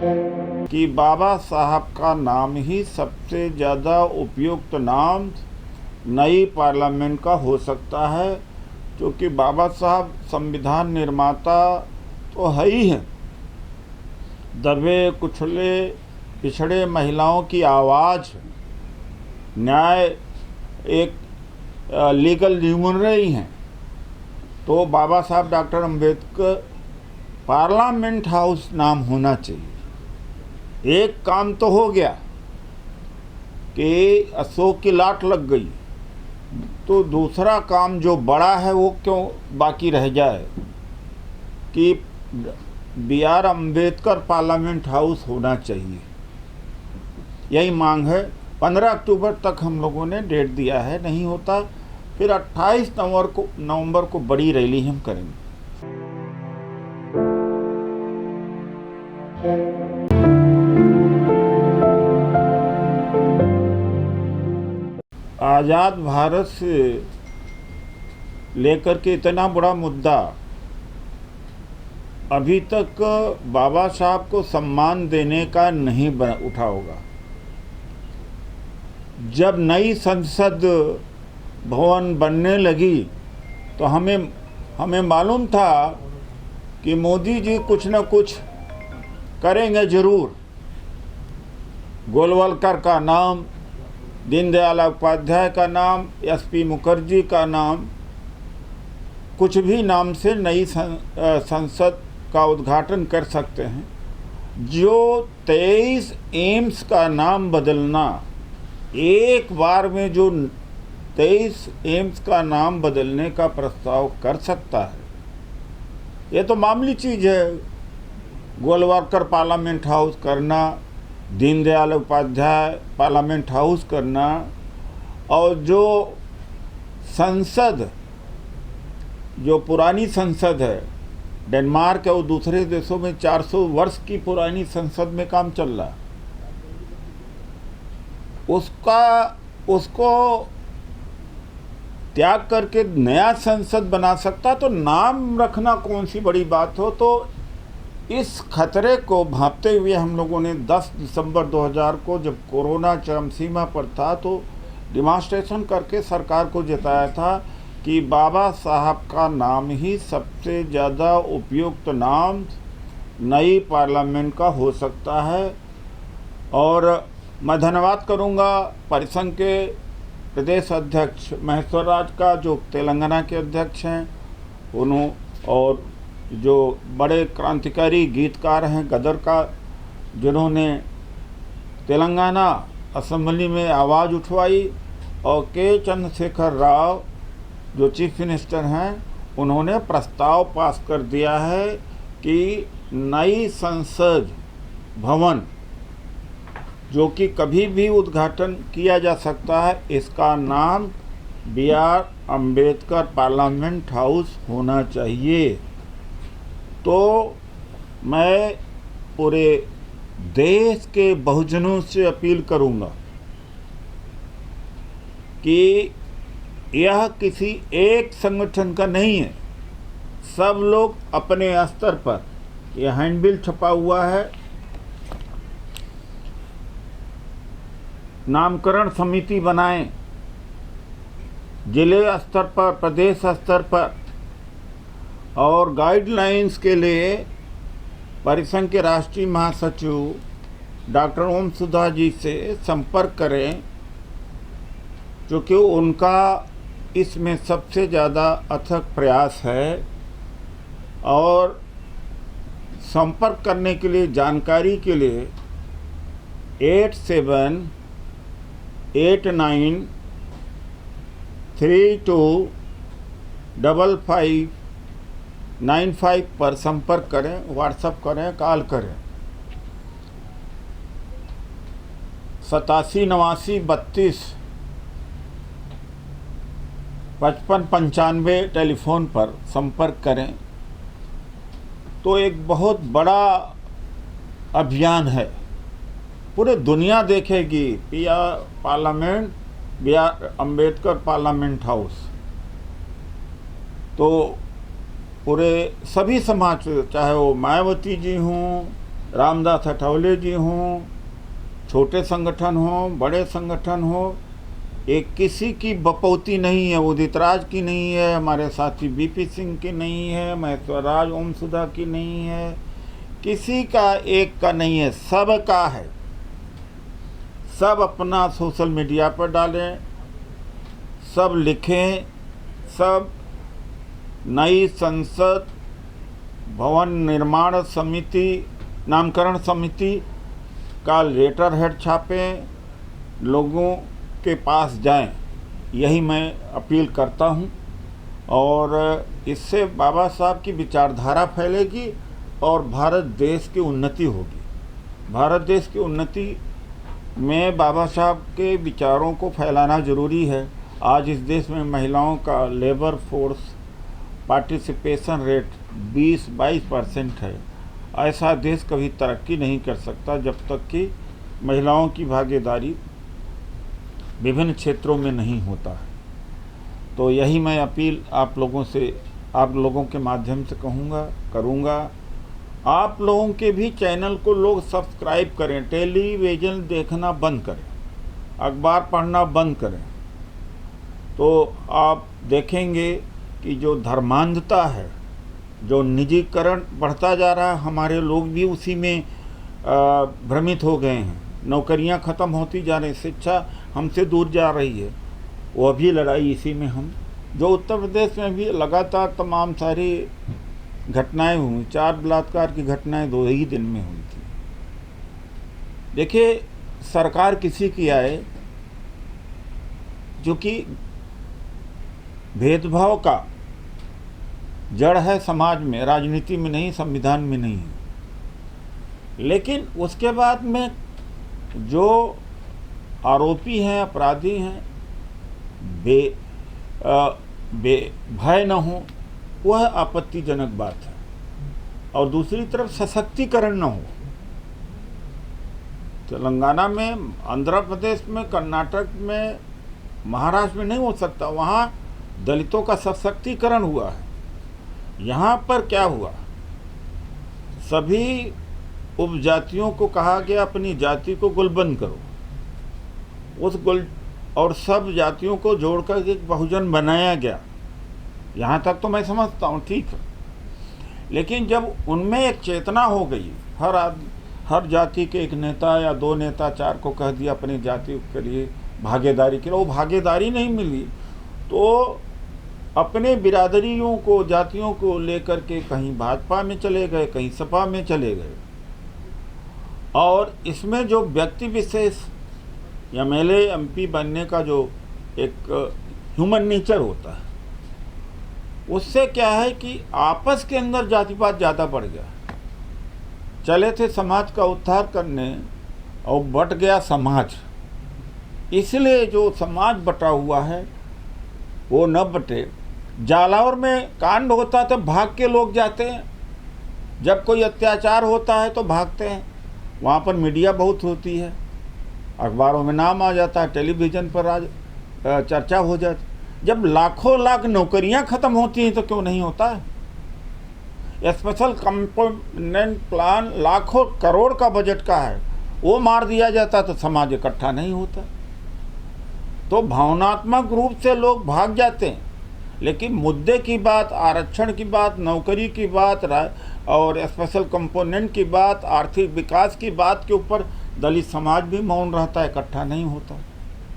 कि बाबा साहब का नाम ही सबसे ज़्यादा उपयुक्त नाम नई पार्लियामेंट का हो सकता है, क्योंकि बाबा साहब संविधान निर्माता तो है ही हैं। दबे कुचले पिछड़े महिलाओं की आवाज़, न्याय एक लीगल न्यूमररी हैं। तो बाबा साहब डॉक्टर अम्बेडकर पार्लियामेंट हाउस नाम होना चाहिए। एक काम तो हो गया कि अशोक की लाट लग गई, तो दूसरा काम जो बड़ा है वो क्यों बाकी रह जाए कि BR अम्बेडकर पार्लियामेंट हाउस होना चाहिए। यही मांग है। 15 अक्टूबर तक हम लोगों ने डेट दिया है, नहीं होता फिर 28 नवंबर को बड़ी रैली हम करेंगे। आज़ाद भारत से लेकर के इतना बड़ा मुद्दा अभी तक बाबा साहब को सम्मान देने का नहीं उठा होगा। जब नई संसद भवन बनने लगी तो हमें मालूम था कि मोदी जी कुछ न कुछ करेंगे ज़रूर। गोलवलकर का नाम, दीनदयाल उपाध्याय का नाम, SP मुखर्जी का नाम, कुछ भी नाम से नई संसद का उद्घाटन कर सकते हैं। जो 23 एम्स का नाम बदलना, एक बार में जो 23 एम्स का नाम बदलने का प्रस्ताव कर सकता है, ये तो मामूली चीज़ है। गोलवलकर पार्लियामेंट हाउस करना, दीनदयाल उपाध्याय पार्लियामेंट हाउस करना, और जो संसद, जो पुरानी संसद है, डेनमार्क और दूसरे देशों में 400 वर्ष की पुरानी संसद में काम चल रहा, उसको त्याग करके नया संसद बना सकता। तो नाम रखना कौन सी बड़ी बात हो। तो इस खतरे को भांपते हुए हम लोगों ने 10 दिसंबर 2000 को, जब कोरोना चरम सीमा पर था, तो डिमॉन्स्ट्रेशन करके सरकार को जताया था कि बाबा साहब का नाम ही सबसे ज़्यादा उपयुक्त नाम नई पार्लियामेंट का हो सकता है। और मैं धन्यवाद करूंगा परिसंघ के प्रदेश अध्यक्ष महेश्वर राज का, जो तेलंगाना के अध्यक्ष हैं, उन्होंने, और जो बड़े क्रांतिकारी गीतकार हैं गदर का, जिन्होंने तेलंगाना असेंबली में आवाज़ उठवाई, और के चंद्रशेखर राव जो चीफ मिनिस्टर हैं, उन्होंने प्रस्ताव पास कर दिया है कि नई संसद भवन, जो कि कभी भी उद्घाटन किया जा सकता है, इसका नाम BR अम्बेडकर पार्लियामेंट हाउस होना चाहिए। तो मैं पूरे देश के बहुजनों से अपील करूंगा कि यह किसी एक संगठन का नहीं है। सब लोग अपने स्तर पर, यह हैंडबिल छपा हुआ है, नामकरण समिति बनाएं, जिले स्तर पर, प्रदेश स्तर पर, और गाइडलाइंस के लिए परिसंघ के राष्ट्रीय महासचिव डॉक्टर ओम सुधा जी से संपर्क करें, क्योंकि उनका इसमें सबसे ज़्यादा अथक प्रयास है। और संपर्क करने के लिए, जानकारी के लिए 8789325595 पर संपर्क करें, व्हाट्सएप करें, कॉल करें। 8789325595 टेलीफोन पर संपर्क करें। तो एक बहुत बड़ा अभियान है, पूरे दुनिया देखेगी। BR अम्बेडकर पार्लियामेंट हाउस, तो पूरे सभी समाज, चाहे वो मायावती जी हों, रामदास अठावले जी हों, छोटे संगठन हों, बड़े संगठन हों, एक किसी की बपौती नहीं है। उदित राज की नहीं है, हमारे साथी बीपी सिंह की नहीं है, महेश्वर राज ओम सुधा की नहीं है, किसी का एक का नहीं है, सब का है। सब अपना सोशल मीडिया पर डालें, सब लिखें, सब नई संसद भवन निर्माण समिति, नामकरण समिति का लेटर हेड छापें, लोगों के पास जाएं, यही मैं अपील करता हूं। और इससे बाबा साहब की विचारधारा फैलेगी और भारत देश की उन्नति होगी। भारत देश की उन्नति में बाबा साहब के विचारों को फैलाना ज़रूरी है। आज इस देश में महिलाओं का लेबर फोर्स पार्टिसिपेशन रेट 20-22% है। ऐसा देश कभी तरक्की नहीं कर सकता जब तक कि महिलाओं की भागीदारी विभिन्न क्षेत्रों में नहीं होता है। तो यही मैं अपील आप लोगों के माध्यम से करूँगा। आप लोगों के भी चैनल को लोग सब्सक्राइब करें, टेलीविज़न देखना बंद करें, अखबार पढ़ना बंद करें, तो आप देखेंगे कि जो धर्मांधता है, जो निजीकरण बढ़ता जा रहा है, हमारे लोग भी उसी में भ्रमित हो गए हैं। नौकरियां ख़त्म होती जा रही, शिक्षा हमसे दूर जा रही है। वो भी लड़ाई इसी में हम, जो उत्तर प्रदेश में भी लगातार तमाम सारी घटनाएं हुई, 4 बलात्कार की घटनाएं 2 ही दिन में हुई थी। देखिए, सरकार किसी की आए जो कि भेदभाव का जड़ है समाज में, राजनीति में नहीं, संविधान में नहीं है। लेकिन उसके बाद में जो आरोपी हैं, अपराधी हैं, भय न हो, वह आपत्तिजनक बात है। और दूसरी तरफ सशक्तिकरण न हो। तेलंगाना में, आंध्र प्रदेश में, कर्नाटक में, महाराष्ट्र में नहीं हो सकता। वहाँ दलितों का सशक्तिकरण हुआ है। यहाँ पर क्या हुआ, सभी उपजातियों को कहा गया अपनी जाति को गुलबंद करो, और सब जातियों को जोड़कर एक बहुजन बनाया गया। यहाँ तक तो मैं समझता हूँ, ठीक है। लेकिन जब उनमें एक चेतना हो गई, हर जाति के एक नेता या 2 नेता 4 को कह दिया अपनी जाति के लिए भागीदारी के लिए, वो भागीदारी नहीं मिली, तो अपने बिरादरियों को, जातियों को लेकर के कहीं भाजपा में चले गए, कहीं सपा में चले गए। और इसमें जो व्यक्ति विशेष एमएलए एमपी बनने का जो एक ह्यूमन नेचर होता है, उससे क्या है कि आपस के अंदर जातिवाद ज़्यादा बढ़ गया। चले थे समाज का उद्धार करने और बट गया समाज। इसलिए जो समाज बटा हुआ है वो न बटे। जालौर में कांड होता तो भाग के लोग जाते हैं, जब कोई अत्याचार होता है तो भागते हैं। वहाँ पर मीडिया बहुत होती है, अखबारों में नाम आ जाता है, टेलीविज़न पर आज चर्चा हो जाती। जब लाखों लाख नौकरियां ख़त्म होती हैं तो क्यों नहीं होता है। स्पेशल कंपोनेंट प्लान लाखों करोड़ का बजट का है, वो मार दिया जाता तो समाज इकट्ठा नहीं होता। तो भावनात्मक रूप से लोग भाग जाते हैं। लेकिन मुद्दे की बात, आरक्षण की बात, नौकरी की बात और स्पेशल कंपोनेंट की बात, आर्थिक विकास की बात के ऊपर दलित समाज भी मौन रहता है, इकट्ठा नहीं होता।